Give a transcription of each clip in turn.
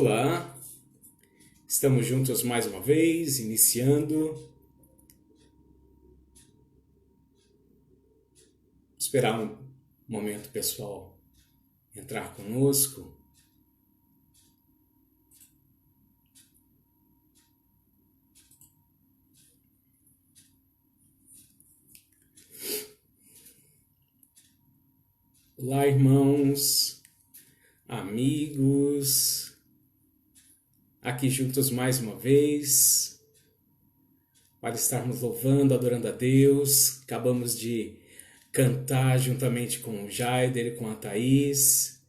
Olá, estamos juntos mais uma vez, iniciando. Esperar um momento pessoal entrar conosco. Olá, irmãos, amigos, aqui juntos mais uma vez, para estarmos louvando, adorando a Deus. Acabamos de cantar juntamente com o Jaider e com a Thaís.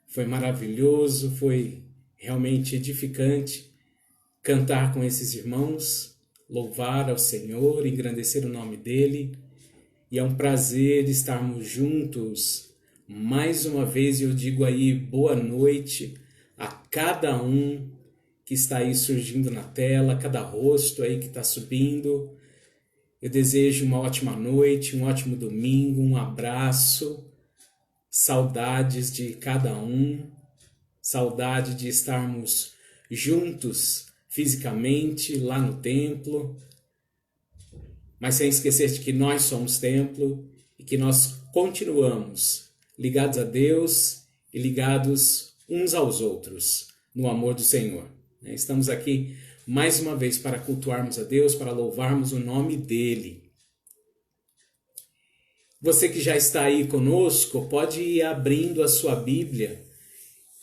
Foi maravilhoso, foi realmente edificante cantar com esses irmãos, louvar ao Senhor, engrandecer o nome dEle. E é um prazer estarmos juntos mais uma vez. Eu digo aí boa noite a cada um que está aí surgindo na tela, cada rosto aí que está subindo. Eu desejo uma ótima noite, um ótimo domingo, um abraço, saudades de cada um, saudade de estarmos juntos fisicamente lá no templo, mas sem esquecer de que nós somos templo e que nós continuamos ligados a Deus e ligados uns aos outros no amor do Senhor. Estamos aqui mais uma vez para cultuarmos a Deus, para louvarmos o nome dEle. Você que já está aí conosco, pode ir abrindo a sua Bíblia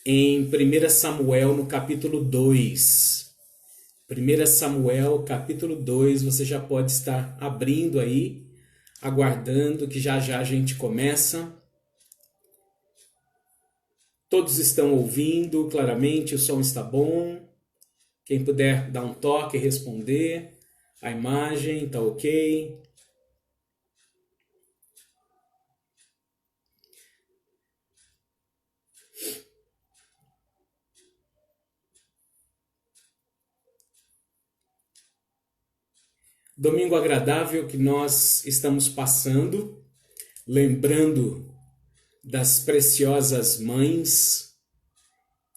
em 1 Samuel, no capítulo 2. 1 Samuel, capítulo 2, você já pode estar abrindo aí, aguardando que já já a gente começa. Todos estão ouvindo claramente, o som está bom. Quem puder dar um toque e responder, a imagem está ok. Domingo agradável que nós estamos passando, lembrando das preciosas mães.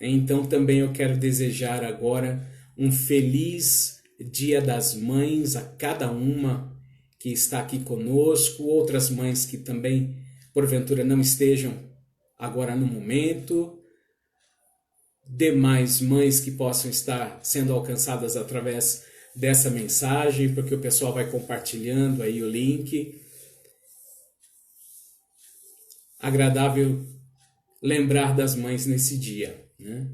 Então também eu quero desejar agora um feliz Dia das Mães a cada uma que está aqui conosco, outras mães que também porventura não estejam agora no momento, demais mães que possam estar sendo alcançadas através dessa mensagem, porque o pessoal vai compartilhando aí o link. Agradável lembrar das mães nesse dia, né?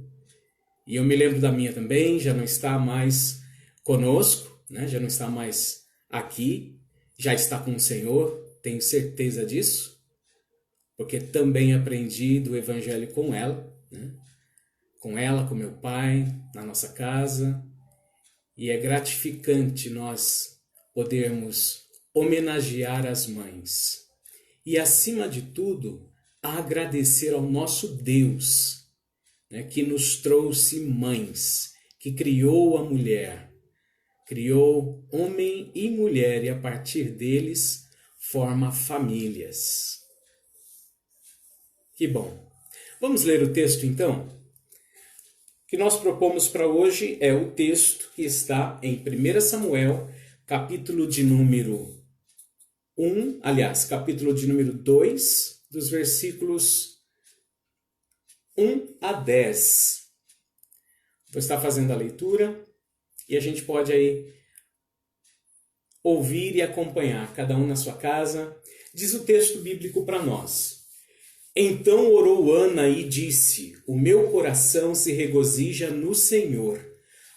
E eu me lembro da minha também, já não está mais conosco, né? Já não está mais aqui, já está com o Senhor, tenho certeza disso, porque também aprendi do Evangelho com ela, né? Com ela, com meu pai, na nossa casa. E é gratificante nós podermos homenagear as mães. E, acima de tudo, agradecer ao nosso Deus, né, que nos trouxe mães, que criou a mulher, criou homem e mulher, e a partir deles forma famílias. Que bom! Vamos ler o texto então? O que nós propomos para hoje é o texto que está em 1 Samuel, capítulo de número 2, dos versículos 1 a 10. Vou estar fazendo a leitura e a gente pode aí ouvir e acompanhar, cada um na sua casa. Diz o texto bíblico para nós: Então orou Ana e disse: O meu coração se regozija no Senhor.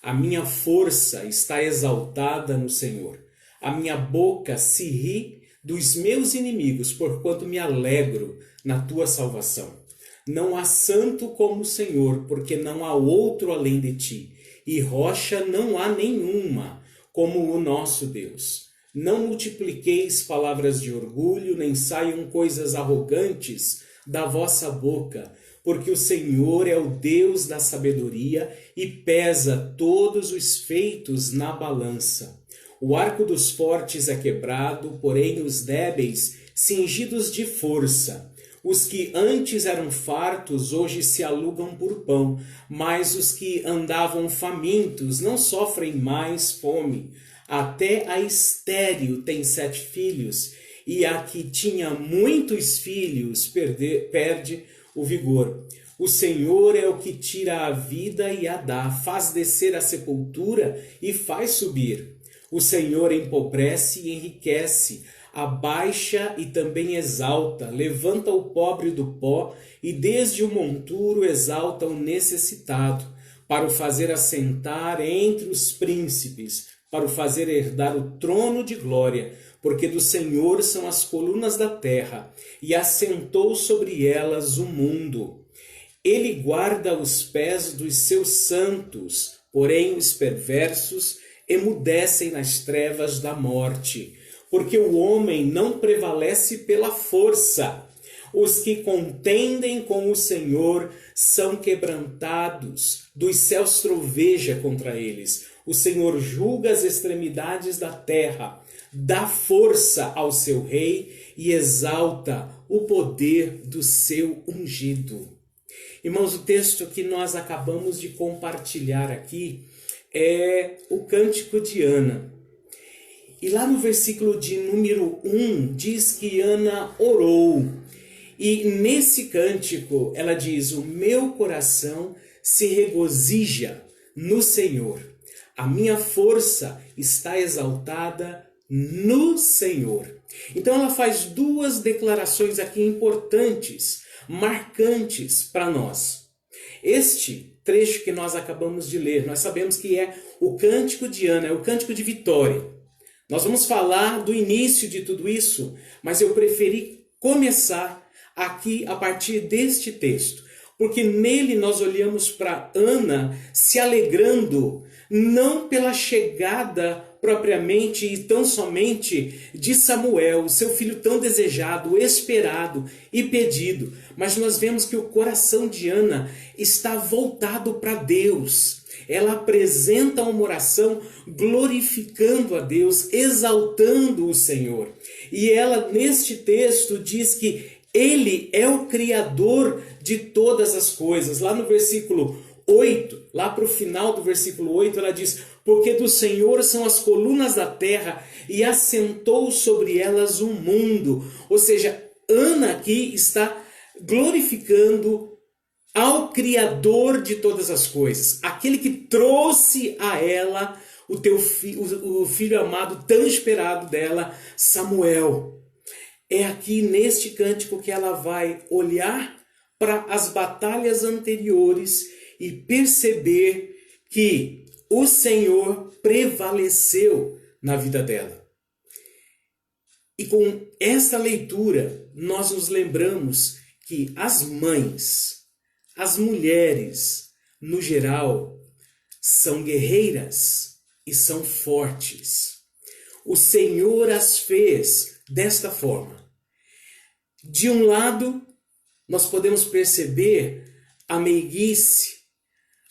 A minha força está exaltada no Senhor. A minha boca se ri dos meus inimigos, porquanto me alegro na tua salvação. Não há santo como o Senhor, porque não há outro além de ti, e rocha não há nenhuma como o nosso Deus. Não multipliqueis palavras de orgulho, nem saiam coisas arrogantes da vossa boca, porque o Senhor é o Deus da sabedoria e pesa todos os feitos na balança. O arco dos fortes é quebrado, porém os débeis cingidos de força. Os que antes eram fartos hoje se alugam por pão, mas os que andavam famintos não sofrem mais fome. Até a estéril tem 7 filhos, e a que tinha muitos filhos perde o vigor. O Senhor é o que tira a vida e a dá, faz descer a sepultura e faz subir. O Senhor empobrece e enriquece, abaixa e também exalta, levanta o pobre do pó e desde o monturo exalta o necessitado, para o fazer assentar entre os príncipes, para o fazer herdar o trono de glória, porque do Senhor são as colunas da terra, e assentou sobre elas o mundo. Ele guarda os pés dos seus santos, porém os perversos emudecem nas trevas da morte. Porque o homem não prevalece pela força. Os que contendem com o Senhor são quebrantados, dos céus troveja contra eles. O Senhor julga as extremidades da terra, dá força ao seu rei e exalta o poder do seu ungido. Irmãos, o texto que nós acabamos de compartilhar aqui é o Cântico de Ana. E lá no versículo de número 1 diz que Ana orou. E nesse cântico ela diz: o meu coração se regozija no Senhor. A minha força está exaltada no Senhor. Então ela faz 2 declarações aqui importantes, marcantes para nós. Este trecho que nós acabamos de ler, nós sabemos que é o Cântico de Ana, é o Cântico de Vitória. Nós vamos falar do início de tudo isso, mas eu preferi começar aqui a partir deste texto, porque nele nós olhamos para Ana se alegrando, não pela chegada propriamente e tão somente de Samuel, seu filho tão desejado, esperado e pedido, mas nós vemos que o coração de Ana está voltado para Deus. Ela apresenta uma oração glorificando a Deus, exaltando o Senhor. E ela, neste texto, diz que Ele é o Criador de todas as coisas. Lá no versículo 8, lá para o final do versículo 8, ela diz: porque do Senhor são as colunas da terra e assentou sobre elas o mundo. Ou seja, Ana aqui está glorificando ao Criador de todas as coisas, aquele que trouxe a ela o filho amado, tão esperado dela, Samuel. É aqui neste cântico que ela vai olhar para as batalhas anteriores e perceber que o Senhor prevaleceu na vida dela. E com esta leitura, nós nos lembramos que as mães, as mulheres, no geral, são guerreiras e são fortes. O Senhor as fez desta forma. De um lado, nós podemos perceber a meiguice,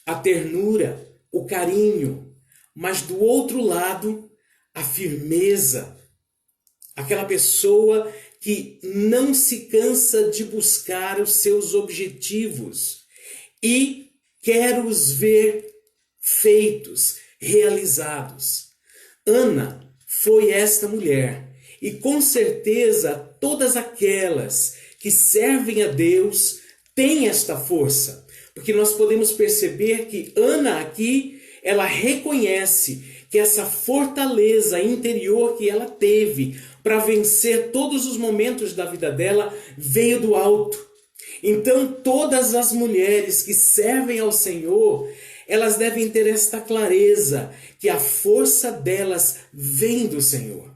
a ternura, o carinho, mas do outro lado, a firmeza. Aquela pessoa que não se cansa de buscar os seus objetivos e quer os ver feitos, realizados. Ana foi esta mulher e com certeza todas aquelas que servem a Deus têm esta força, porque nós podemos perceber que Ana aqui, ela reconhece que essa fortaleza interior que ela teve para vencer todos os momentos da vida dela veio do alto. Então todas as mulheres que servem ao Senhor, elas devem ter esta clareza, que a força delas vem do Senhor.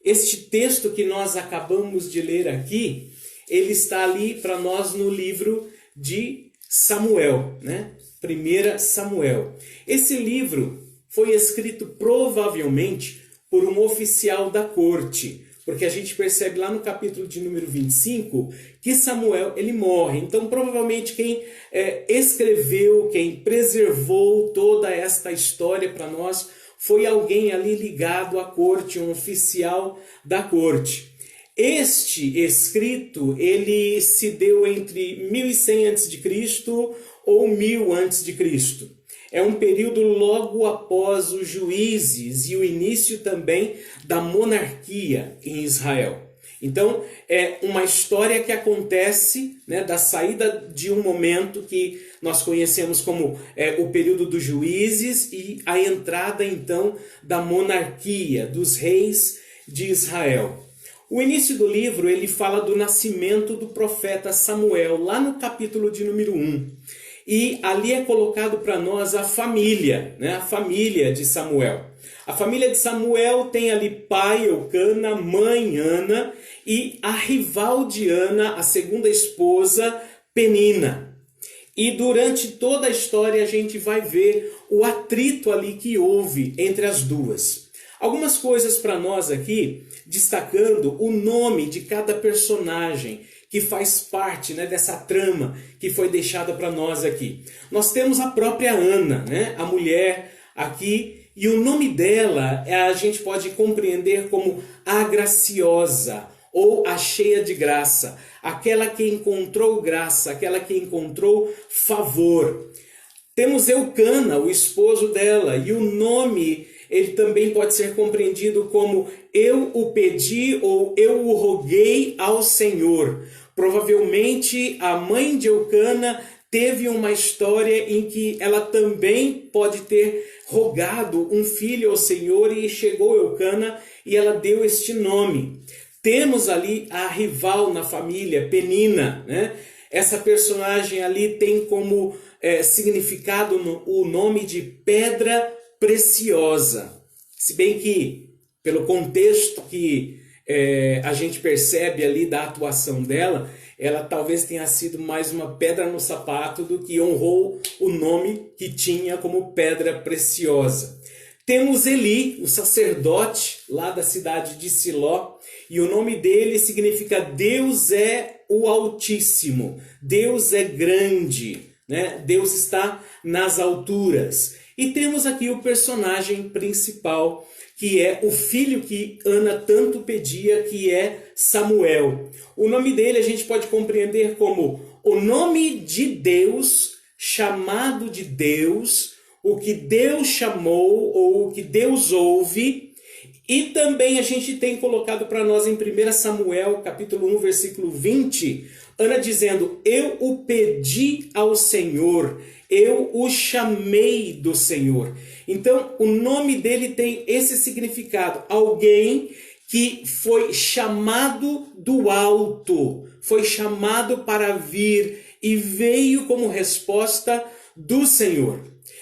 Este texto que nós acabamos de ler aqui, ele está ali para nós no livro de Samuel, né? 1 Samuel. Esse livro foi escrito provavelmente por um oficial da corte, porque a gente percebe lá no capítulo de número 25 que Samuel ele morre. Então provavelmente quem escreveu, quem preservou toda esta história para nós foi alguém ali ligado à corte, um oficial da corte. Este escrito, ele se deu entre 1100 a.C. ou 1000 a.C. É um período logo após os juízes e o início também da monarquia em Israel. Então, é uma história que acontece, né, da saída de um momento que nós conhecemos como o período dos juízes e a entrada, então, da monarquia, dos reis de Israel. O início do livro, ele fala do nascimento do profeta Samuel, lá no capítulo de número 1. E ali é colocado para nós a família, né, a família de Samuel. A família de Samuel tem ali pai Eucana, mãe Ana e a rival de Ana, a segunda esposa, Penina. E durante toda a história a gente vai ver o atrito ali que houve entre as duas. Algumas coisas para nós aqui, destacando o nome de cada personagem que faz parte, né, dessa trama que foi deixada para nós aqui. Nós temos a própria Ana, né, a mulher aqui. E o nome dela a gente pode compreender como a graciosa ou a cheia de graça, aquela que encontrou graça, aquela que encontrou favor. Temos Eucana, o esposo dela, e o nome ele também pode ser compreendido como eu o pedi ou eu o roguei ao Senhor. Provavelmente a mãe de Eucana teve uma história em que ela também pode ter rogado um filho ao Senhor e chegou Eucana e ela deu este nome. Temos ali a rival na família, Penina, né? Essa personagem ali tem como significado o nome de pedra preciosa. Se bem que, pelo contexto que a gente percebe ali da atuação dela, ela talvez tenha sido mais uma pedra no sapato do que honrou o nome que tinha como pedra preciosa. Temos Eli, o sacerdote lá da cidade de Siló, e o nome dele significa Deus é o Altíssimo, Deus é grande, né? Deus está nas alturas. E temos aqui o personagem principal, que é o filho que Ana tanto pedia, que é Samuel. O nome dele a gente pode compreender como o nome de Deus, chamado de Deus, o que Deus chamou ou o que Deus ouve. E também a gente tem colocado para nós em 1 Samuel, capítulo 1, versículo 20, Ana dizendo, eu o pedi ao Senhor, eu o chamei do Senhor. Então, o nome dele tem esse significado. Alguém que foi chamado do alto, foi chamado para vir e veio como resposta do Senhor.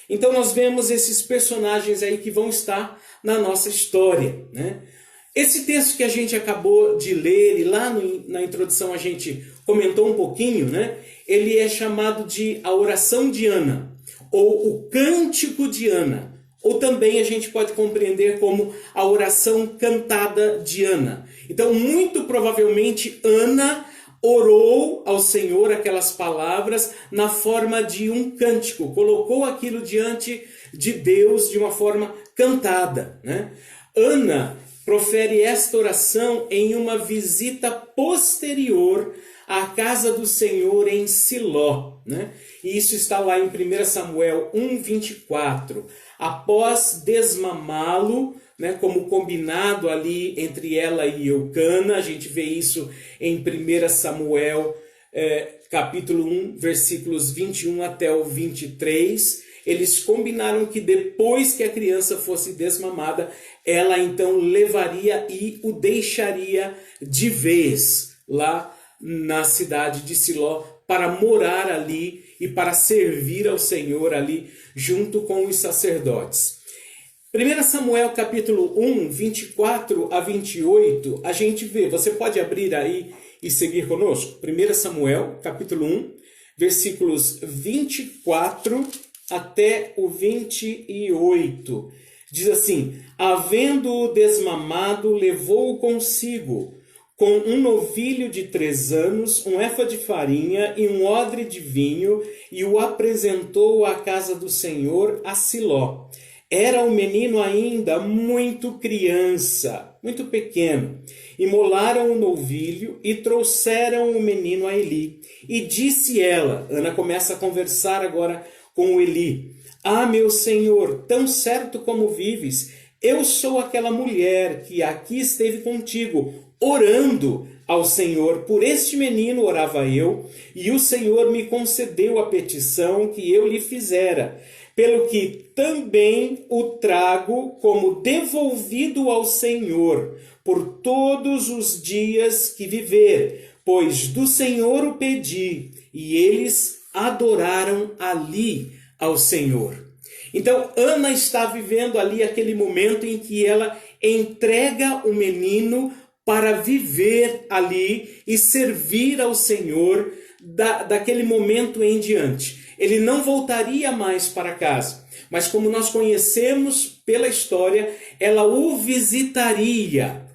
Então, nós vemos esses personagens aí que vão estar na nossa história, né? Esse texto que a gente acabou de ler, e lá na introdução a gente comentou um pouquinho, né? Ele é chamado de a oração de Ana, ou o cântico de Ana, ou também a gente pode compreender como a oração cantada de Ana. Então, muito provavelmente, Ana orou ao Senhor aquelas palavras na forma de um cântico, colocou aquilo diante de Deus de uma forma cantada, né? Ana profere esta oração em uma visita posterior à casa do Senhor em Siló, né? E isso está lá em 1 Samuel 1:24. Após desmamá-lo, né, como combinado ali entre ela e Eucana, a gente vê isso em 1 Samuel capítulo 1, versículos 21 até o 23. Eles combinaram que depois que a criança fosse desmamada, ela então levaria e o deixaria de vez lá na cidade de Siló para morar ali e para servir ao Senhor ali junto com os sacerdotes. 1 Samuel capítulo 1, 24 a 28, a gente vê, você pode abrir aí e seguir conosco? 1 Samuel capítulo 1, versículos 24 até o 28. Diz assim, havendo-o desmamado, levou-o consigo, com um novilho de 3 anos, um efa de farinha e um odre de vinho, e o apresentou à casa do Senhor a Siló. Era o menino ainda muito criança, muito pequeno. Imolaram o novilho e trouxeram o menino a Eli. E disse ela, Ana começa a conversar agora com o Eli: Ah, meu senhor, tão certo como vives, eu sou aquela mulher que aqui esteve contigo, orando ao Senhor. Por este menino orava eu, e o Senhor me concedeu a petição que eu lhe fizera, pelo que também o trago como devolvido ao Senhor, por todos os dias que viver, pois do Senhor o pedi, e eles adoraram ali ao Senhor. Então, Ana está vivendo ali aquele momento em que ela entrega o menino para viver ali e servir ao Senhor daquele momento em diante. Ele não voltaria mais para casa, mas como nós conhecemos pela história, ela o visitaria.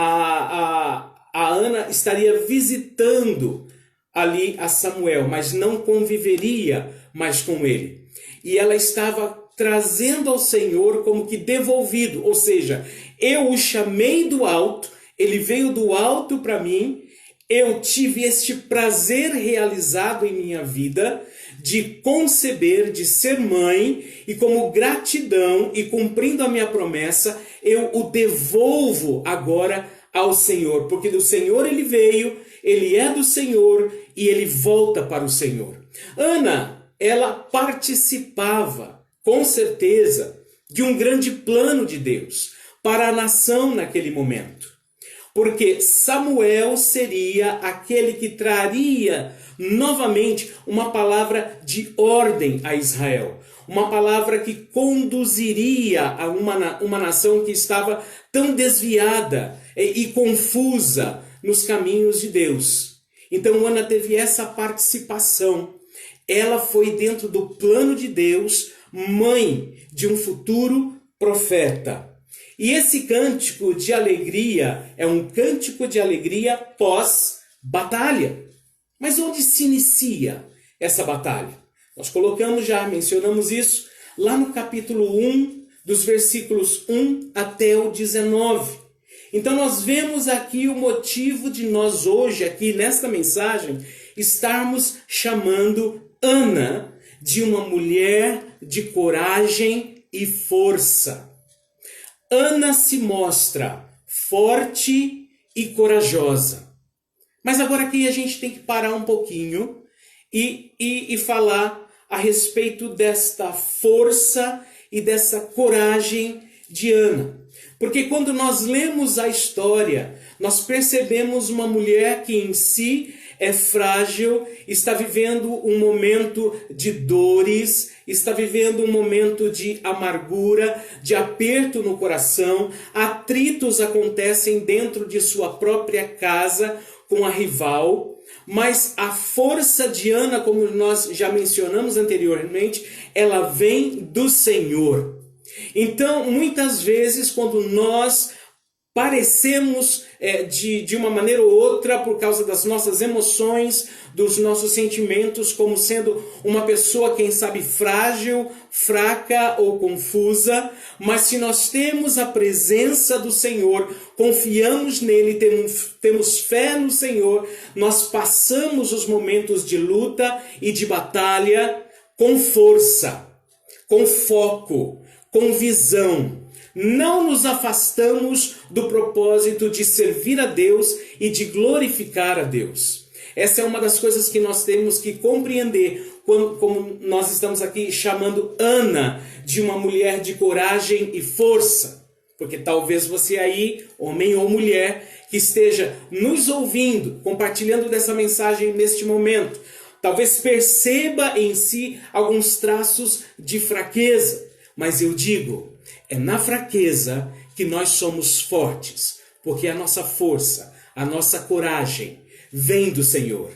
A Ana estaria visitando ali a Samuel, mas não conviveria mais com ele. E ela estava trazendo ao Senhor como que devolvido, ou seja, eu o chamei do alto, ele veio do alto para mim, eu tive este prazer realizado em minha vida de conceber, de ser mãe, e como gratidão e cumprindo a minha promessa, eu o devolvo agora ao Senhor, porque do Senhor ele veio, ele é do Senhor e ele volta para o Senhor. Ana, ela participava, com certeza, de um grande plano de Deus para a nação naquele momento. Porque Samuel seria aquele que traria novamente uma palavra de ordem a Israel. Uma palavra que conduziria a uma nação que estava tão desviada e confusa nos caminhos de Deus. Então Ana teve essa participação. Ela foi dentro do plano de Deus, mãe de um futuro profeta. E esse cântico de alegria é um cântico de alegria pós-batalha. Mas onde se inicia essa batalha? Nós mencionamos isso, lá no capítulo 1, dos versículos 1 até o 19. Então nós vemos aqui o motivo de nós hoje, aqui nesta mensagem, estarmos chamando Ana de uma mulher de coragem e força. Ana se mostra forte e corajosa. Mas agora aqui a gente tem que parar um pouquinho e falar a respeito desta força e dessa coragem de Ana. Porque quando nós lemos a história, nós percebemos uma mulher que em si é frágil, está vivendo um momento de dores, está vivendo um momento de amargura, de aperto no coração, atritos acontecem dentro de sua própria casa com a rival, mas a força de Ana, como nós já mencionamos anteriormente, ela vem do Senhor. Então, muitas vezes, quando nós parecemos de uma maneira ou outra, por causa das nossas emoções, dos nossos sentimentos, como sendo uma pessoa, quem sabe, frágil, fraca ou confusa, mas se nós temos a presença do Senhor, confiamos nele, temos fé no Senhor, nós passamos os momentos de luta e de batalha com força, com foco, com visão. Não nos afastamos do propósito de servir a Deus e de glorificar a Deus. Essa é uma das coisas que nós temos que compreender, como nós estamos aqui chamando Ana de uma mulher de coragem e força. Porque talvez você aí, homem ou mulher, que esteja nos ouvindo, compartilhando dessa mensagem neste momento, talvez perceba em si alguns traços de fraqueza. Mas eu digo, é na fraqueza que nós somos fortes, porque a nossa força, a nossa coragem vem do Senhor.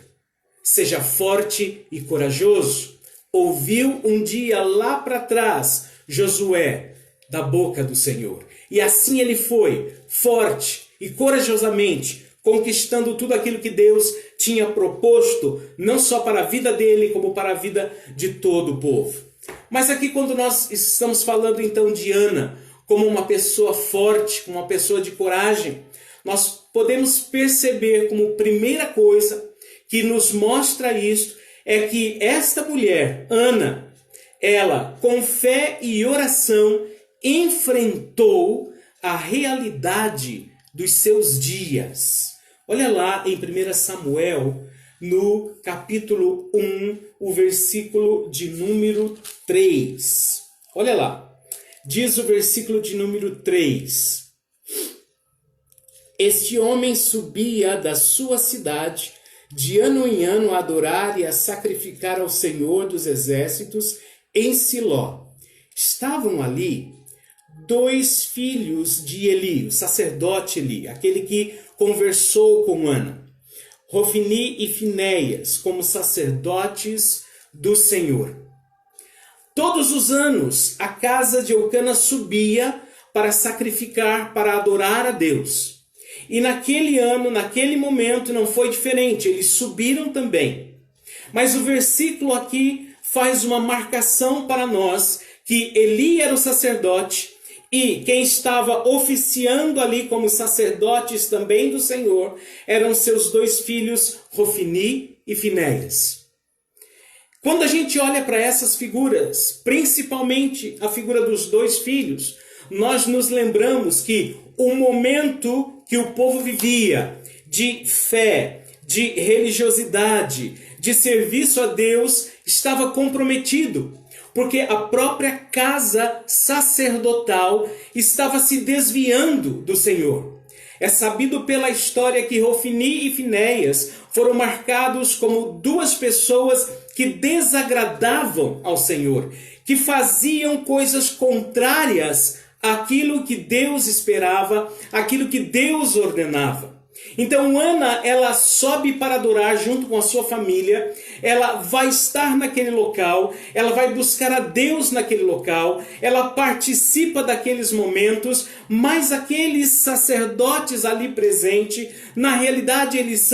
Seja forte e corajoso. Ouviu um dia lá para trás Josué da boca do Senhor. E assim ele foi, forte e corajosamente, conquistando tudo aquilo que Deus tinha proposto, não só para a vida dele, como para a vida de todo o povo. Mas aqui quando nós estamos falando então de Ana como uma pessoa forte, como uma pessoa de coragem, nós podemos perceber como primeira coisa que nos mostra isso é que esta mulher, Ana, ela com fé e oração enfrentou a realidade dos seus dias. Olha lá em 1 Samuel, no capítulo 1, o versículo de número 3. Olha lá, diz o versículo de número 3. Este homem subia da sua cidade de ano em ano a adorar e a sacrificar ao Senhor dos Exércitos em Siló. Estavam ali 2 filhos de Eli, o sacerdote Eli, aquele que conversou com Ana, Hofni e Finéias, como sacerdotes do Senhor. Todos os anos a casa de Eucana subia para sacrificar, para adorar a Deus. E naquele ano, naquele momento, não foi diferente, eles subiram também. Mas o versículo aqui faz uma marcação para nós que Eli era o sacerdote e quem estava oficiando ali como sacerdotes também do Senhor eram seus 2 filhos, Hofni e Finéias. Quando a gente olha para essas figuras, principalmente a figura dos 2 filhos, nós nos lembramos que o momento que o povo vivia de fé, de religiosidade, de serviço a Deus, estava comprometido, porque a própria casa sacerdotal estava se desviando do Senhor. É sabido pela história que Hofni e Finéias foram marcados como 2 pessoas que desagradavam ao Senhor, que faziam coisas contrárias àquilo que Deus esperava, aquilo que Deus ordenava. Então Ana, ela sobe para adorar junto com a sua família, ela vai estar naquele local, ela vai buscar a Deus naquele local, ela participa daqueles momentos, mas aqueles sacerdotes ali presentes, na realidade eles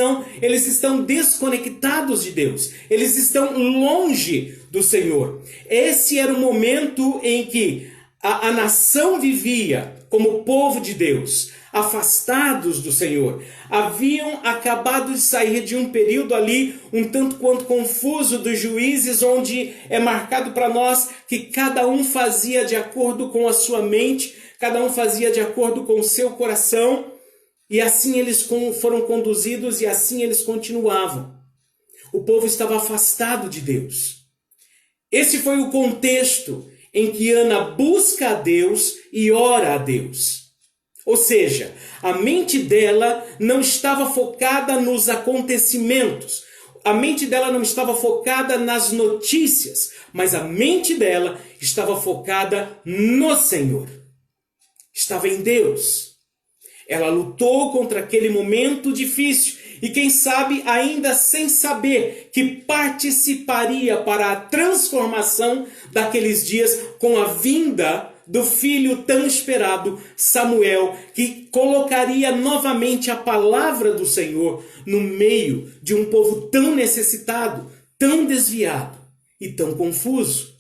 estão desconectados de Deus, eles estão longe do Senhor. Esse era o momento em que a nação vivia como povo de Deus, afastados do Senhor. Haviam acabado de sair de um período ali um tanto quanto confuso dos juízes, onde é marcado para nós que cada um fazia de acordo com a sua mente, cada um fazia de acordo com o seu coração, e assim eles foram conduzidos e assim eles continuavam. O povo estava afastado de Deus. Esse foi o contexto em que Ana busca a Deus e ora a Deus. Ou seja, a mente dela não estava focada nos acontecimentos, a mente dela não estava focada nas notícias, mas a mente dela estava focada no Senhor. Estava em Deus. Ela lutou contra aquele momento difícil e quem sabe ainda sem saber que participaria para a transformação daqueles dias com a vinda do filho tão esperado, Samuel, que colocaria novamente a palavra do Senhor no meio de um povo tão necessitado, tão desviado e tão confuso.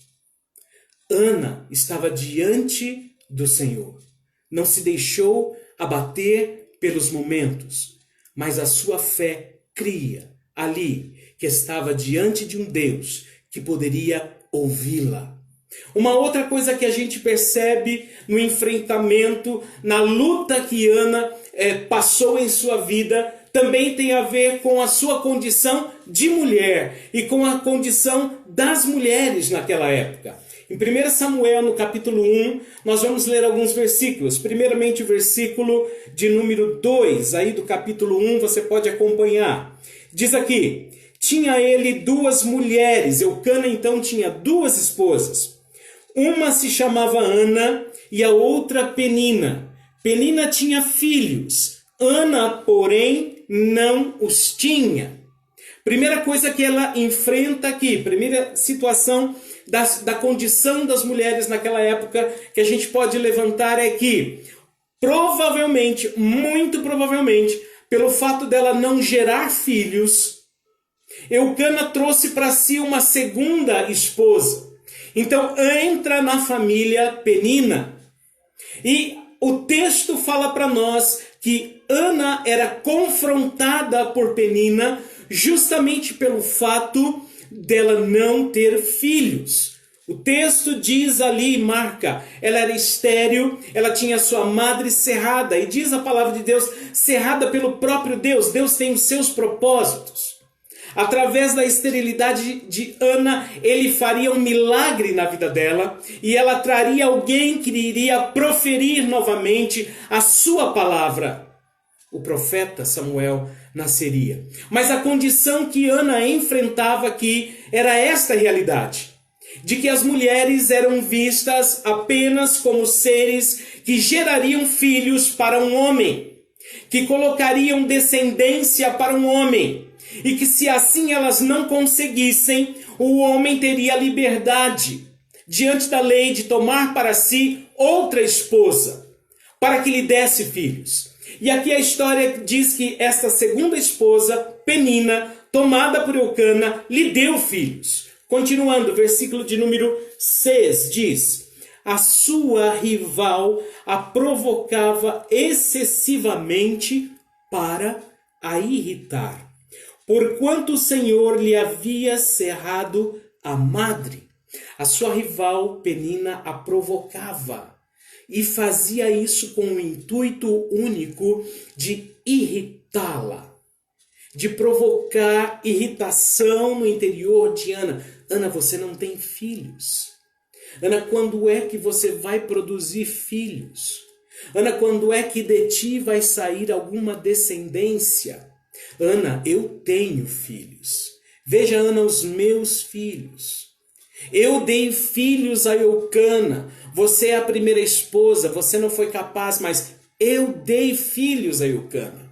Ana estava diante do Senhor. Não se deixou abater pelos momentos, mas a sua fé cria ali que estava diante de um Deus que poderia ouvi-la. Uma outra coisa que a gente percebe no enfrentamento, na luta que Ana passou em sua vida, também tem a ver com a sua condição de mulher e com a condição das mulheres naquela época. Em 1 Samuel, no capítulo 1, nós vamos ler alguns versículos. Primeiramente o versículo de número 2, aí do capítulo 1, você pode acompanhar. Diz aqui: tinha ele 2 mulheres, Eucana então tinha 2 esposas. Uma se chamava Ana e a outra Penina. Penina tinha filhos, Ana, porém, não os tinha. Primeira coisa que ela enfrenta aqui, primeira situação da condição das mulheres naquela época que a gente pode levantar é que, provavelmente, muito provavelmente, pelo fato dela não gerar filhos, Eucana trouxe para si uma segunda esposa. Então entra na família Penina. E o texto fala para nós que Ana era confrontada por Penina justamente pelo fato dela não ter filhos. O texto diz ali, marca, ela era estéril, ela tinha sua madre cerrada, e diz a palavra de Deus, cerrada pelo próprio Deus. Deus tem os seus propósitos. Através da esterilidade de Ana, ele faria um milagre na vida dela, e ela traria alguém que iria proferir novamente a sua palavra. O profeta Samuel nasceria. Mas a condição que Ana enfrentava aqui era esta realidade, de que as mulheres eram vistas apenas como seres que gerariam filhos para um homem, que colocariam descendência para um homem, e que se assim elas não conseguissem, o homem teria liberdade, diante da lei, de tomar para si outra esposa, para que lhe desse filhos. E aqui a história diz que esta segunda esposa, Penina, tomada por Eucana, lhe deu filhos. Continuando, versículo de número 6 diz: a sua rival a provocava excessivamente para a irritar, porquanto o Senhor lhe havia cerrado a madre. A sua rival Penina a provocava e fazia isso com o intuito único de irritá-la, de provocar irritação no interior de Ana. Ana, você não tem filhos. Ana, quando é que você vai produzir filhos? Ana, quando é que de ti vai sair alguma descendência? Ana, eu tenho filhos. Veja, Ana, os meus filhos. Eu dei filhos a Eucana. Você é a primeira esposa, você não foi capaz, mas eu dei filhos a Eucana.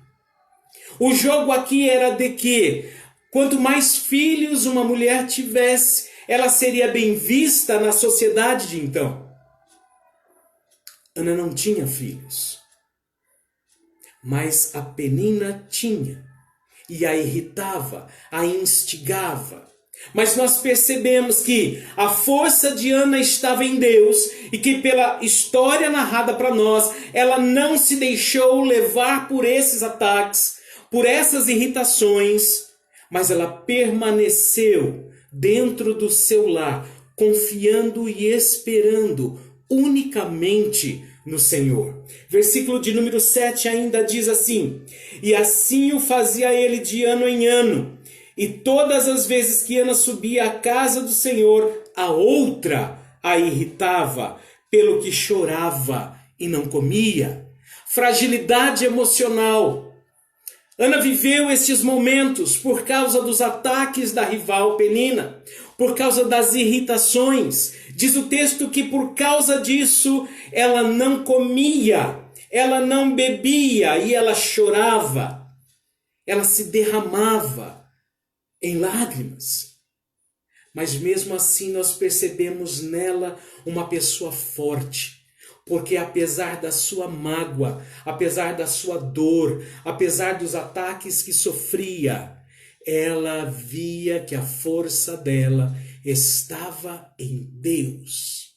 O jogo aqui era de que, quanto mais filhos uma mulher tivesse, ela seria bem vista na sociedade de então. Ana não tinha filhos, mas a Penina tinha, e a irritava, a instigava. Mas nós percebemos que a força de Ana estava em Deus, e que pela história narrada para nós, ela não se deixou levar por esses ataques, por essas irritações, mas ela permaneceu dentro do seu lar, confiando e esperando unicamente no Senhor. Versículo de número 7 ainda diz assim: e assim o fazia ele de ano em ano, e todas as vezes que Ana subia à casa do Senhor, a outra a irritava, pelo que chorava e não comia. Fragilidade emocional. Ana viveu estes momentos por causa dos ataques da rival Penina, por causa das irritações. Diz o texto que por causa disso ela não comia, ela não bebia e ela chorava. Ela se derramava em lágrimas. Mas mesmo assim nós percebemos nela uma pessoa forte. Porque apesar da sua mágoa, apesar da sua dor, apesar dos ataques que sofria, ela via que a força dela estava em Deus.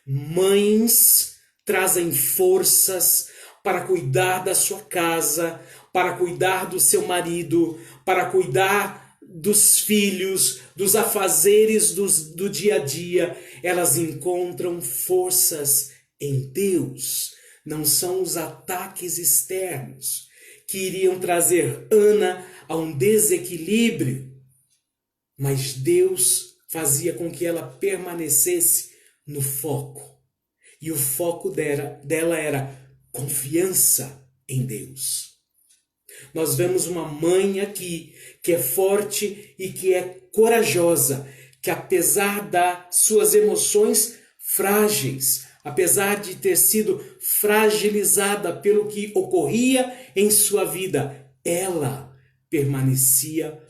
Mães trazem forças para cuidar da sua casa, para cuidar do seu marido, para cuidar dos filhos, dos afazeres do dia a dia. Elas encontram forças em Deus. Não são os ataques externos que iriam trazer Ana a um desequilíbrio, mas Deus fazia com que ela permanecesse no foco. E o foco dela era confiança em Deus. Nós vemos uma mãe aqui que é forte e que é corajosa, que apesar das suas emoções frágeis, apesar de ter sido fragilizada pelo que ocorria em sua vida, ela permanecia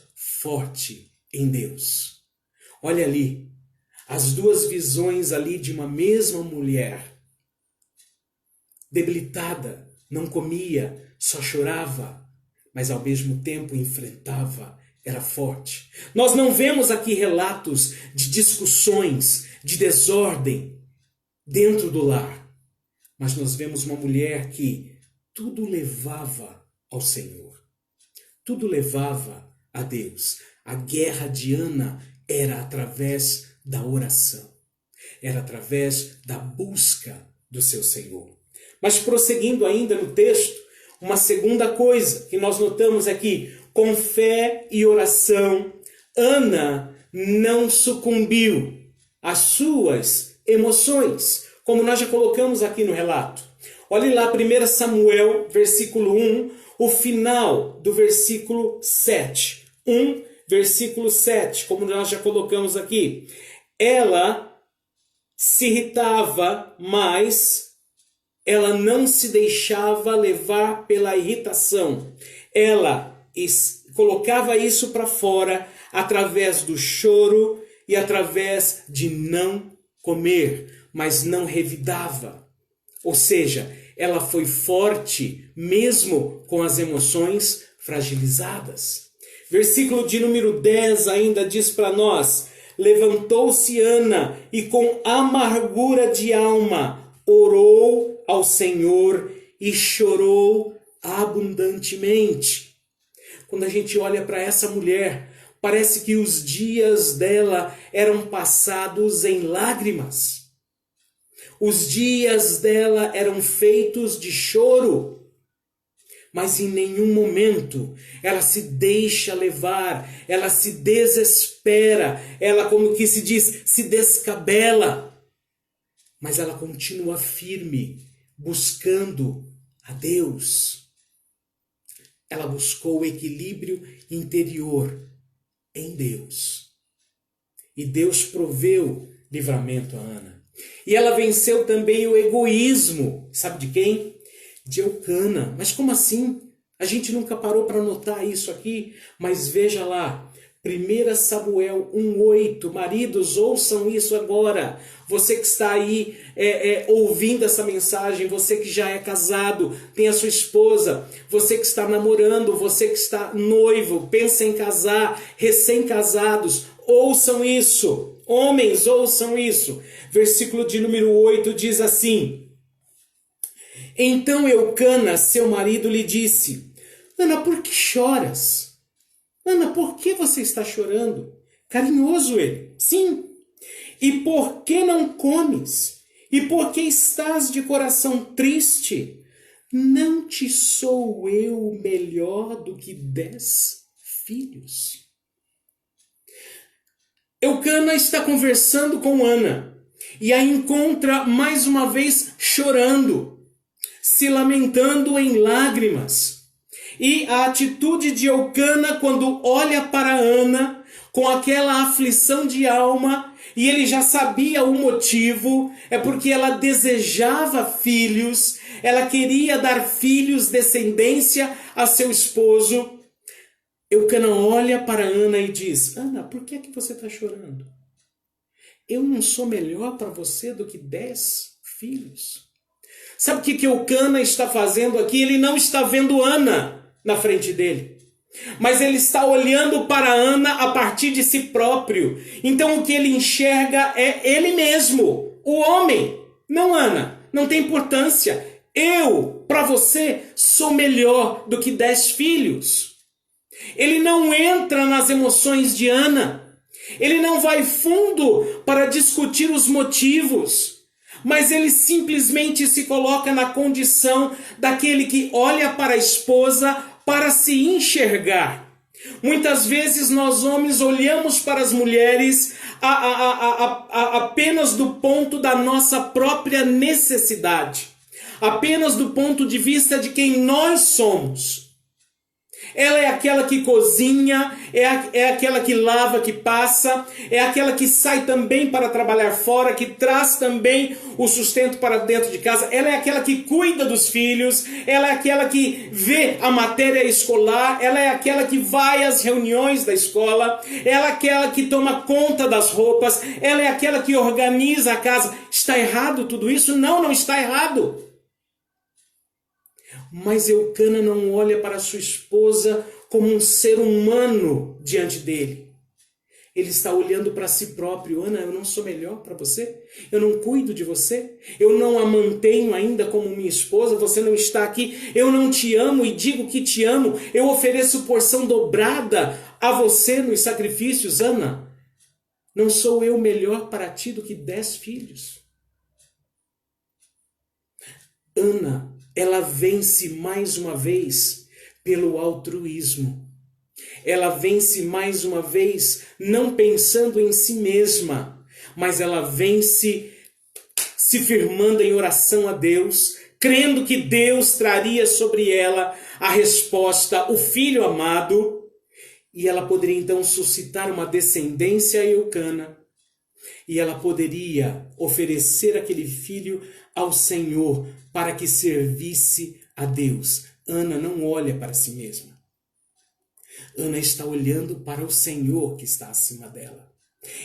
forte em Deus. Olha ali, as duas visões ali de uma mesma mulher, debilitada, não comia, só chorava, mas ao mesmo tempo enfrentava era forte. Nós não vemos aqui relatos de discussões, de desordem dentro do lar. Mas nós vemos uma mulher que tudo levava ao Senhor. Tudo levava a Deus. A guerra de Ana era através da oração. Era através da busca do seu Senhor. Mas prosseguindo ainda no texto, uma segunda coisa que nós notamos aqui, com fé e oração, Ana não sucumbiu às suas emoções, como nós já colocamos aqui no relato. Olhe lá, 1 Samuel, versículo 1, o final do versículo 7. 1, versículo 7, como nós já colocamos aqui. Ela se irritava, mas ela não se deixava levar pela irritação. Ela colocava isso para fora através do choro e através de não comer, mas não revidava. Ou seja, ela foi forte mesmo com as emoções fragilizadas. Versículo de número 10 ainda diz para nós: levantou-se Ana e com amargura de alma orou ao Senhor e chorou abundantemente. Quando a gente olha para essa mulher, parece que os dias dela eram passados em lágrimas. Os dias dela eram feitos de choro. Mas em nenhum momento ela se deixa levar, ela se desespera, ela, como que se diz, se descabela. Mas ela continua firme, buscando a Deus. Ela buscou o equilíbrio interior em Deus. E Deus proveu livramento a Ana. E ela venceu também o egoísmo. Sabe de quem? De Eucana. Mas como assim? A gente nunca parou para notar isso aqui. Mas veja lá. 1 Samuel 1,8. Maridos, ouçam isso agora. Você que está aí ouvindo essa mensagem, você que já é casado, tem a sua esposa, você que está namorando, você que está noivo, pensa em casar, recém-casados, ouçam isso. Homens, ouçam isso. Versículo de número 8 diz assim: então Eucana, seu marido, lhe disse: Ana, por que choras? Ana, por que você está chorando? Carinhoso ele. Sim. E por que não comes? E por que estás de coração triste? Não te sou eu melhor do que 10 filhos? Eucana está conversando com Ana e a encontra mais uma vez chorando, se lamentando em lágrimas. E a atitude de Eucana quando olha para Ana com aquela aflição de alma, e ele já sabia o motivo, é porque ela desejava filhos, ela queria dar filhos, descendência a seu esposo. Eucana olha para Ana e diz: Ana, por que é que você está chorando? Eu não sou melhor para você do que 10 filhos. Sabe o que Eucana está fazendo aqui? Ele não está vendo Ana na frente dele, mas ele está olhando para Ana a partir de si próprio. Então o que ele enxerga é ele mesmo, o homem, não Ana. Não tem importância. Eu, para você, sou melhor do que 10 filhos. Ele não entra nas emoções de Ana. Ele não vai fundo para discutir os motivos. Mas ele simplesmente se coloca na condição daquele que olha para a esposa para se enxergar. Muitas vezes nós homens olhamos para as mulheres apenas do ponto da nossa própria necessidade. Apenas do ponto de vista de quem nós somos. Ela é aquela que cozinha, é aquela que lava, que passa, é aquela que sai também para trabalhar fora, que traz também o sustento para dentro de casa. Ela é aquela que cuida dos filhos, ela é aquela que vê a matéria escolar, ela é aquela que vai às reuniões da escola, ela é aquela que toma conta das roupas, ela é aquela que organiza a casa. Está errado tudo isso? Não, não está errado. Mas Eucana não olha para sua esposa como um ser humano diante dele. Ele está olhando para si próprio. Ana, eu não sou melhor para você? Eu não cuido de você? Eu não a mantenho ainda como minha esposa? Você não está aqui? Eu não te amo e digo que te amo. Eu ofereço porção dobrada a você nos sacrifícios. Ana, não sou eu melhor para ti do que 10 filhos? Ana, ela vence mais uma vez pelo altruísmo. Ela vence mais uma vez não pensando em si mesma, mas ela vence se firmando em oração a Deus, crendo que Deus traria sobre ela a resposta, o filho amado, e ela poderia então suscitar uma descendência a Eucana, e ela poderia oferecer aquele filho ao Senhor para que servisse a Deus. Ana não olha para si mesma. Ana está olhando para o Senhor que está acima dela.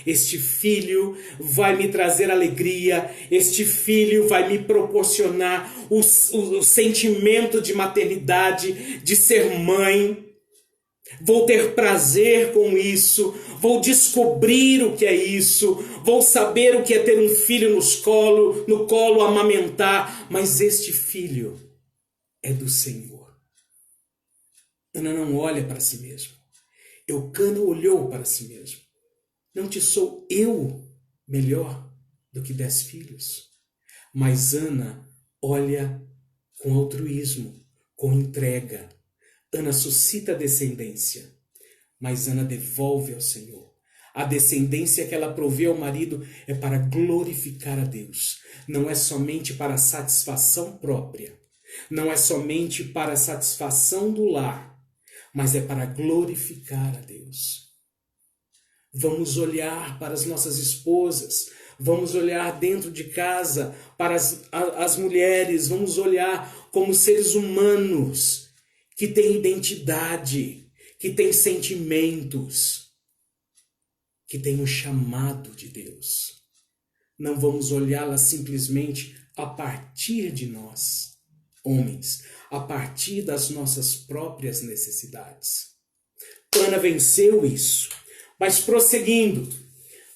Este filho vai me trazer alegria, este filho vai me proporcionar o sentimento de maternidade, de ser mãe. Vou ter prazer com isso, vou descobrir o que é isso, vou saber o que é ter um filho no colo amamentar, mas este filho é do Senhor. Ana não olha para si mesma. Eucana olhou para si mesmo. Não te sou eu melhor do que 10 filhos? Mas Ana olha com altruísmo, com entrega. Ana suscita descendência, mas Ana devolve ao Senhor. A descendência que ela provê ao marido é para glorificar a Deus. Não é somente para a satisfação própria. Não é somente para a satisfação do lar, mas é para glorificar a Deus. Vamos olhar para as nossas esposas, vamos olhar dentro de casa para as mulheres, vamos olhar como seres humanos que têm identidade, que têm sentimentos, que têm um chamado de Deus. Não vamos olhá-las simplesmente a partir de nós, homens, a partir das nossas próprias necessidades. Ana venceu isso, mas prosseguindo,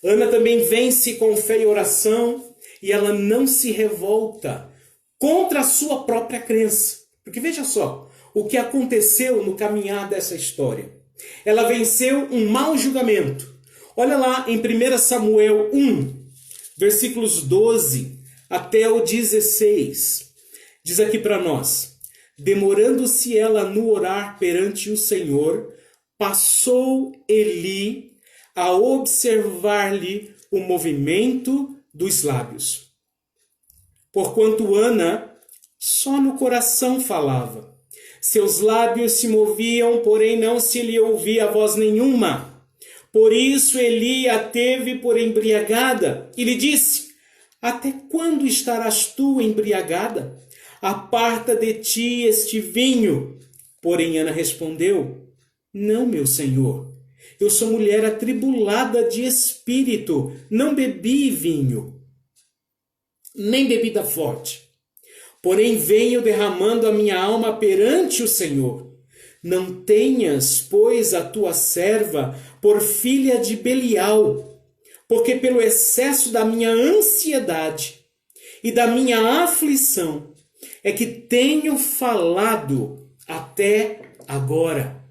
Ana também vence com fé e oração, e ela não se revolta contra a sua própria crença. Porque veja só, o que aconteceu no caminhar dessa história. Ela venceu um mau julgamento. Olha lá em 1 Samuel 1, versículos 12 até o 16. Diz aqui para nós: demorando-se ela no orar perante o Senhor, passou Eli a observar-lhe o movimento dos lábios. Porquanto Ana só no coração falava. Seus lábios se moviam, porém não se lhe ouvia voz nenhuma. Por isso Eli a teve por embriagada e lhe disse: até quando estarás tu embriagada? Aparta de ti este vinho. Porém Ana respondeu: não, meu senhor, eu sou mulher atribulada de espírito, não bebi vinho, nem bebida forte. Porém venho derramando a minha alma perante o Senhor. Não tenhas, pois, a tua serva por filha de Belial, porque pelo excesso da minha ansiedade e da minha aflição é que tenho falado até agora.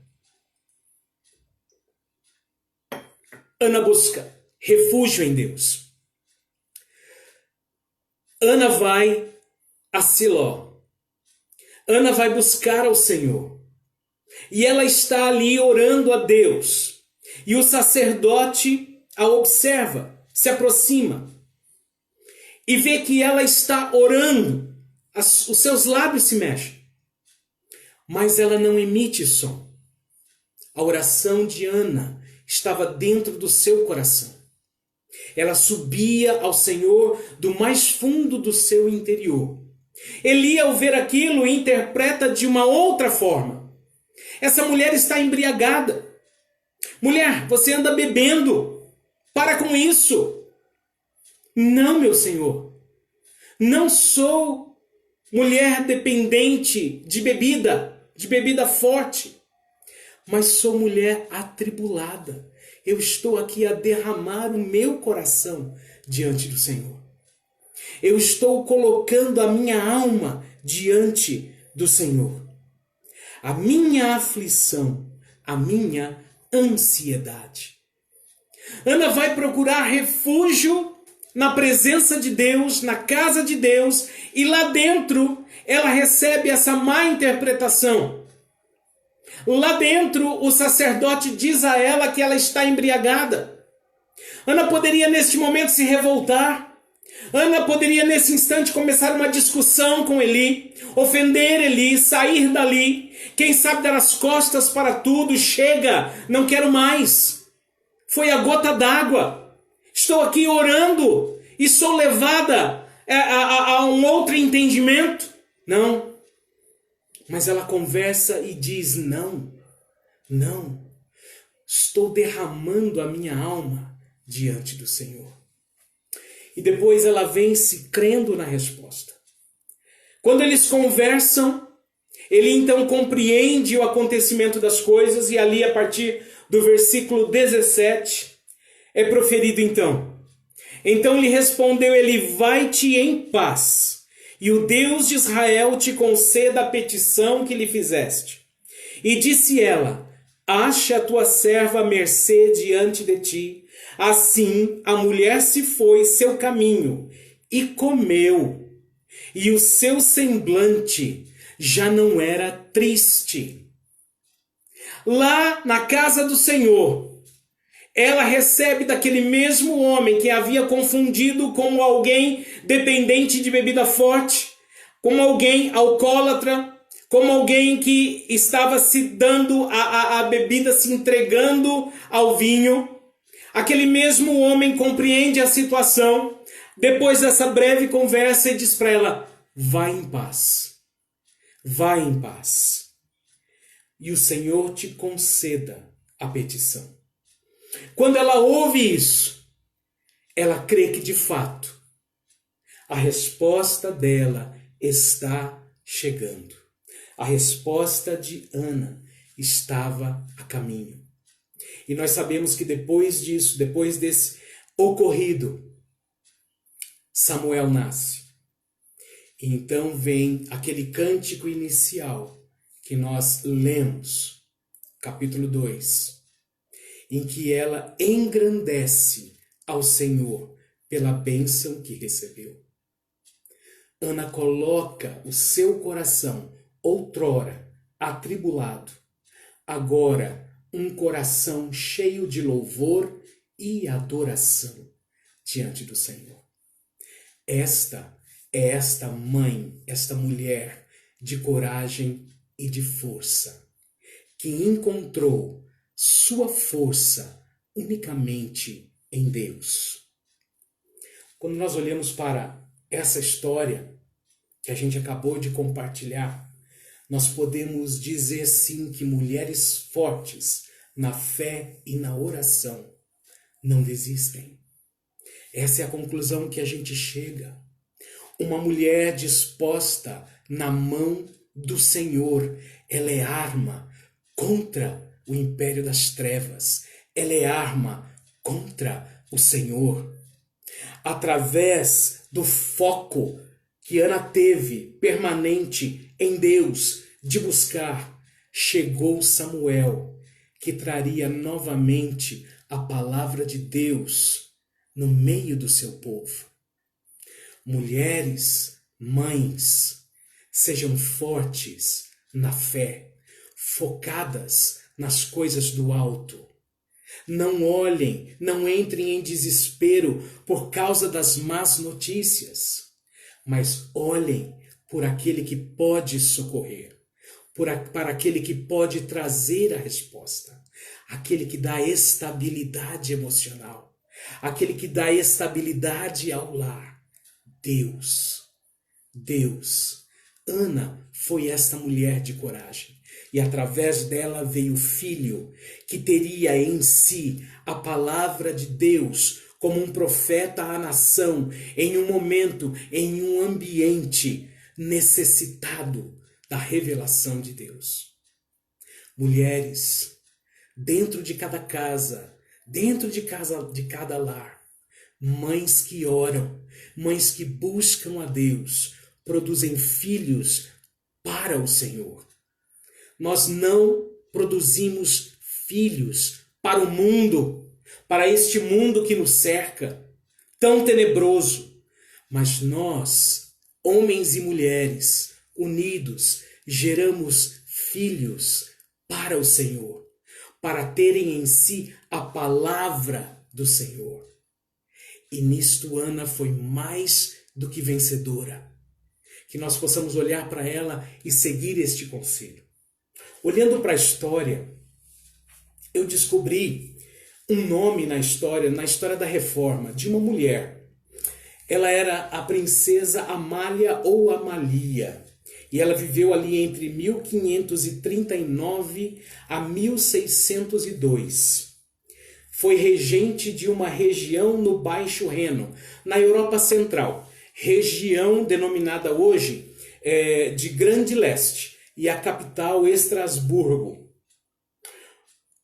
Ana busca refúgio em Deus. Ana vai a Siló. Ana vai buscar ao Senhor. E ela está ali orando a Deus. E o sacerdote a observa, se aproxima. E vê que ela está orando. Os seus lábios se mexem. Mas ela não emite som. A oração de Ana estava dentro do seu coração. Ela subia ao Senhor do mais fundo do seu interior. Eli, ao ver aquilo, interpreta de uma outra forma. Essa mulher está embriagada. Mulher, você anda bebendo. Para com isso. Não, meu Senhor. Não sou mulher dependente de bebida forte. mas sou mulher atribulada. Eu estou aqui a derramar o meu coração diante do Senhor. Eu estou colocando a minha alma diante do Senhor. A minha aflição, a minha ansiedade. Ana vai procurar refúgio na presença de Deus, na casa de Deus, e lá dentro ela recebe essa má interpretação. Lá dentro o sacerdote diz a ela que ela está embriagada. Ana poderia neste momento se revoltar. Ana poderia nesse instante começar uma discussão com Eli, ofender Eli, sair dali, quem sabe dar as costas para tudo, chega, não quero mais. Foi a gota d'água. Estou aqui orando e sou levada a um outro entendimento. Não. Mas ela conversa e diz, não. Estou derramando a minha alma diante do Senhor. E depois ela vence crendo na resposta. Quando eles conversam, ele então compreende o acontecimento das coisas e ali a partir do versículo 17 é proferido então. Então lhe respondeu ele, vai-te em paz, e o Deus de Israel te conceda a petição que lhe fizeste. E disse ela, acha a tua serva à mercê diante de ti. Assim a mulher se foi seu caminho e comeu, e o seu semblante já não era triste. Lá na casa do Senhor, ela recebe daquele mesmo homem que havia confundido como alguém dependente de bebida forte, como alguém alcoólatra, como alguém que estava se dando a bebida, se entregando ao vinho. Aquele mesmo homem compreende a situação, depois dessa breve conversa e diz para ela, vá em paz, vá em paz, e o Senhor te conceda a petição. Quando ela ouve isso, ela crê que de fato a resposta dela está chegando. A resposta de Ana estava a caminho. E nós sabemos que depois disso, depois desse ocorrido, Samuel nasce. E então vem aquele cântico inicial que nós lemos, capítulo 2, em que ela engrandece ao Senhor pela bênção que recebeu. Ana coloca o seu coração, outrora atribulado, agora um coração cheio de louvor e adoração diante do Senhor. Esta é esta mãe, esta mulher de coragem e de força, que encontrou sua força unicamente em Deus. Quando nós olhamos para essa história que a gente acabou de compartilhar, nós podemos dizer sim que mulheres fortes na fé e na oração não desistem. Essa é a conclusão que a gente chega. Uma mulher disposta na mão do Senhor, ela é arma contra o império das trevas. Ela é arma contra o Senhor. Através do foco que Ana teve permanente em Deus, de buscar, chegou Samuel, que traria novamente a palavra de Deus no meio do seu povo. Mulheres, mães, sejam fortes na fé, focadas nas coisas do alto. Não olhem, não entrem em desespero por causa das más notícias, mas olhem por aquele que pode socorrer, para aquele que pode trazer a resposta, aquele que dá estabilidade emocional, aquele que dá estabilidade ao lar. Deus. Ana foi esta mulher de coragem, e através dela veio o filho que teria em si a palavra de Deus como um profeta à nação, em um momento, em um ambiente necessitado da revelação de Deus. Mulheres, dentro de cada casa, dentro de cada lar. Mães que oram, mães que buscam a Deus, produzem filhos para o Senhor. Nós não produzimos filhos para o mundo, para este mundo que nos cerca, tão tenebroso. Mas nós, homens e mulheres, unidos, geramos filhos para o Senhor, para terem em si a palavra do Senhor. E nisto Ana foi mais do que vencedora. Que nós possamos olhar para ela e seguir este conselho. Olhando para a história, eu descobri um nome na história da Reforma, de uma mulher. Ela era a princesa Amália ou Amalia. E ela viveu ali entre 1539 a 1602. Foi regente de uma região no Baixo Reno, na Europa Central. Região denominada hoje de Grande Leste. E a capital Estrasburgo.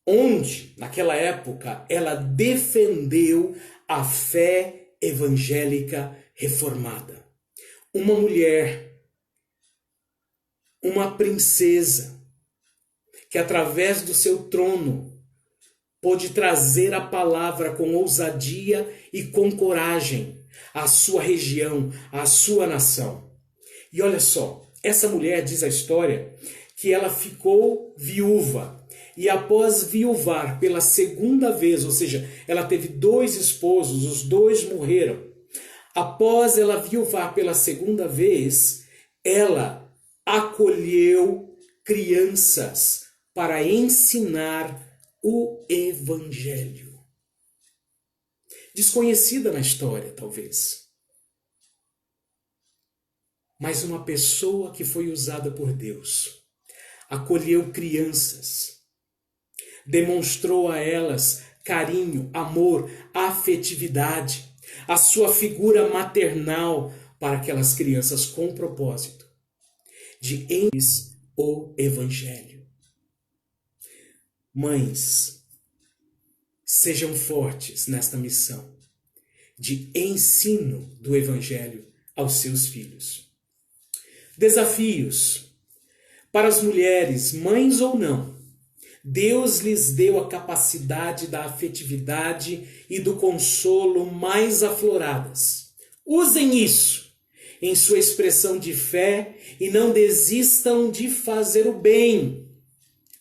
Onde, naquela época, ela defendeu a fé evangélica reformada. Uma mulher, uma princesa, que através do seu trono pôde trazer a palavra com ousadia e com coragem à sua região, à sua nação. E olha só, essa mulher, diz a história, que ela ficou viúva. E após viuvar pela segunda vez, ou seja, ela teve 2 esposos, os 2 morreram. Após ela viuvar pela segunda vez, ela acolheu crianças para ensinar o Evangelho. Desconhecida na história, talvez. Mas uma pessoa que foi usada por Deus. Acolheu crianças. Demonstrou a elas carinho, amor, afetividade. A sua figura maternal para aquelas crianças com propósito de ensinar o Evangelho. Mães, sejam fortes nesta missão de ensino do Evangelho aos seus filhos. Desafios para as mulheres, mães ou não. Deus lhes deu a capacidade da afetividade e do consolo mais afloradas. Usem isso em sua expressão de fé e não desistam de fazer o bem.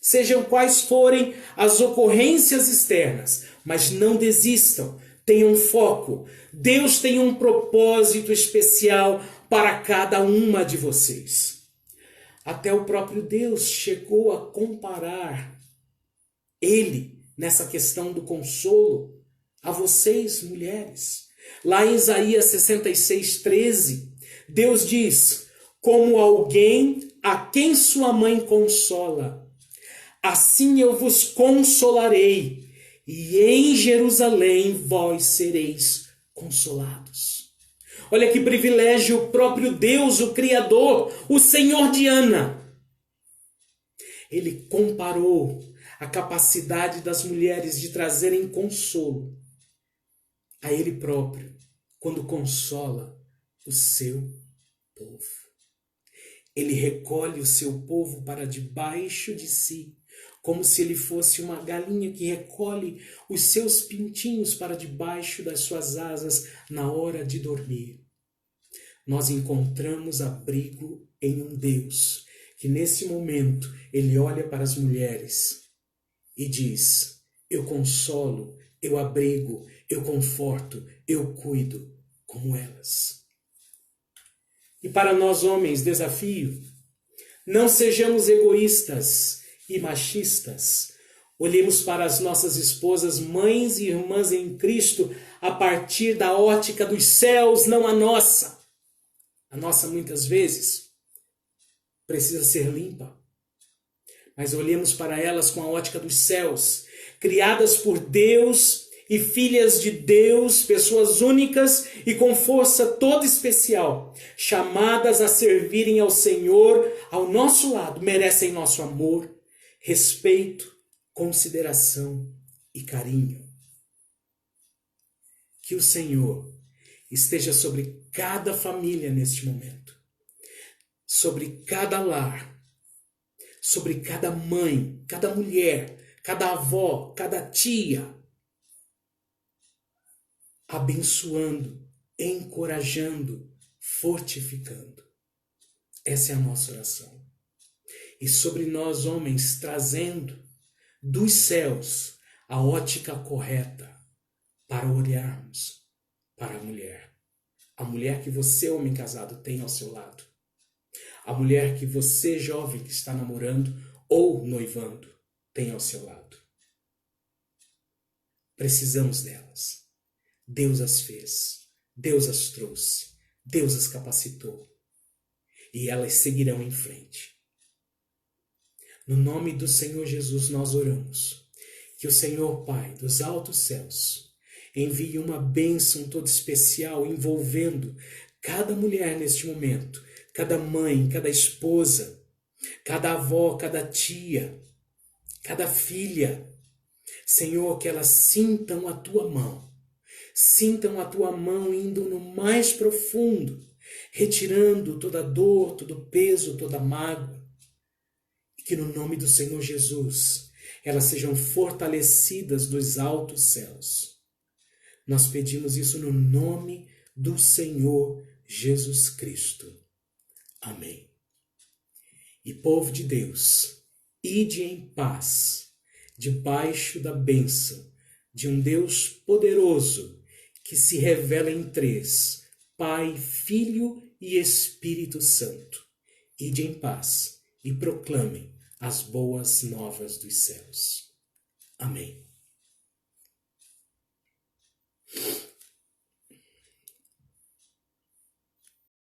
Sejam quais forem as ocorrências externas, mas não desistam, tenham foco. Deus tem um propósito especial para cada uma de vocês. Até o próprio Deus chegou a comparar Ele, nessa questão do consolo, a vocês, mulheres. Lá em Isaías 66:13, Deus diz: como alguém a quem sua mãe consola, assim eu vos consolarei, e em Jerusalém vós sereis consolados. Olha que privilégio, o próprio Deus, o Criador, o Senhor de Ana. Ele comparou a capacidade das mulheres de trazerem consolo a Ele próprio, quando consola o seu povo. Ele recolhe o seu povo para debaixo de si, como se ele fosse uma galinha que recolhe os seus pintinhos para debaixo das suas asas na hora de dormir. Nós encontramos abrigo em um Deus que nesse momento ele olha para as mulheres e diz: eu consolo, eu abrigo, eu conforto, eu cuido como elas. E para nós homens, desafio: não sejamos egoístas e machistas. Olhemos para as nossas esposas, mães e irmãs em Cristo, a partir da ótica dos céus, não a nossa. A nossa, muitas vezes, precisa ser limpa. Mas olhemos para elas com a ótica dos céus, criadas por Deus e filhas de Deus, pessoas únicas e com força toda especial, chamadas a servirem ao Senhor ao nosso lado, merecem nosso amor, respeito, consideração e carinho. Que o Senhor esteja sobre cada família neste momento, sobre cada lar, sobre cada mãe, cada mulher, cada avó, cada tia, abençoando, encorajando, fortificando. Essa é a nossa oração. E sobre nós, homens, trazendo dos céus a ótica correta para olharmos para a mulher que você, homem casado, tem ao seu lado, a mulher que você, jovem, que está namorando ou noivando, tem ao seu lado. Precisamos delas. Deus as fez, Deus as trouxe, Deus as capacitou e elas seguirão em frente. No nome do Senhor Jesus nós oramos, que o Senhor Pai dos altos céus envie uma bênção toda especial envolvendo cada mulher neste momento, cada mãe, cada esposa, cada avó, cada tia, cada filha. Senhor, que elas sintam a tua mão indo no mais profundo, retirando toda dor, todo peso, toda mágoa. E que no nome do Senhor Jesus, elas sejam fortalecidas dos altos céus. Nós pedimos isso no nome do Senhor Jesus Cristo. Amém. E povo de Deus, ide em paz, debaixo da bênção de um Deus poderoso, que se revela em três, Pai, Filho e Espírito Santo. Ide em paz e proclamem as boas novas dos céus. Amém.